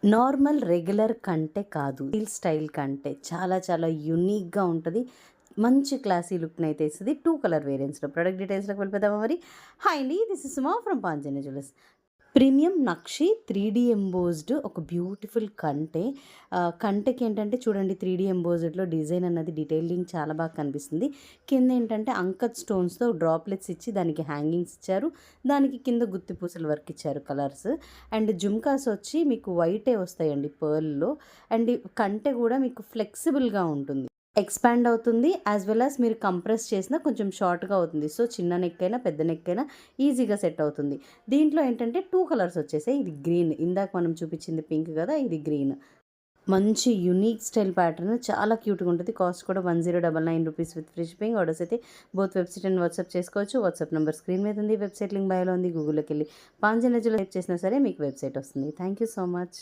Normal regular కంటే కాదు. Reel style కంటే చాలా చాలా యూనిక్‌గా ఉంటది. మంచి క్లాసీ లుక్‌నైతే ఇస్తది. 2 కలర్ వేరియంట్స్‌లో. ప్రొడక్ట్ డీటెయిల్స్‌లోకి వెళ్ళిపోదామా మరి? హాయ్ అండి. This is Suma from Panjanya jewellers. Premium nakshi 3 embossed ఒక బ్యూటిఫుల్ కంటె. కంటెకేంటంటే చూడండి 3 ఎంబోస్డ్‌లో డిజైన్ అన్నది డీటెయిలింగ్ చాలా బాగా కనిపిస్తుంది. కిందేంటంటే అంకత్ స్టోన్స్‌తో డ్రాప్లెట్స్ ఇచ్చి దానికి హ్యాంగింగ్స్ ఇచ్చారు. దానికి కింద గుత్తి పూసల వర్క్ ఇచ్చారు కలర్స్. అండ్ జుమ్కాస్ వచ్చి మీకు వైటే వస్తాయండి పర్ల్‌లో. అండ్ కంటె గూడా మీకు ఫ్లెక్సిబుల్‌గా ఉంటుంది. ఎక్స్‌పాండ్ అవుతుంది. యాస్ వెల్ యాస్ మీరు కంప్రెస్ చేసినా కొంచెం షార్ట్‌గా అవుతుంది. సో, చిన్న నెక్ అయినా, పెద్ద నెక్ అయినా ఈజీగా సెట్ అవుతుంది. దీంట్లో ఏంటంటే 2 కలర్స్ వచ్చేసాయి. ఇది గ్రీన్. ఇందాక మనం చూపించింది పింక్ కదా! ఇది గ్రీన్. మంచి యూనిక్ స్టైల్ ప్యాటర్న్ చాలా క్యూట్‌గా ఉంటది. కాస్ట్ కూడా ₹1099 విత్ ఫ్రీ షిప్పింగ్. ఆర్డర్స్ అయితే బోత్ వెబ్‌సైట్ అండ్ వాట్సాప్ చేసుకోవచ్చు. వాట్సాప్ నంబర్ స్క్రీన్ మీద ఉంది. వెబ్‌సైట్ లింక్ బయోలో ఉంది. గూగుల్‌లోకెళ్ళి పాంజనజులో టైప్ చేసినా సరే మీకు వెబ్‌సైట్ వస్తుంది. Thank you so much.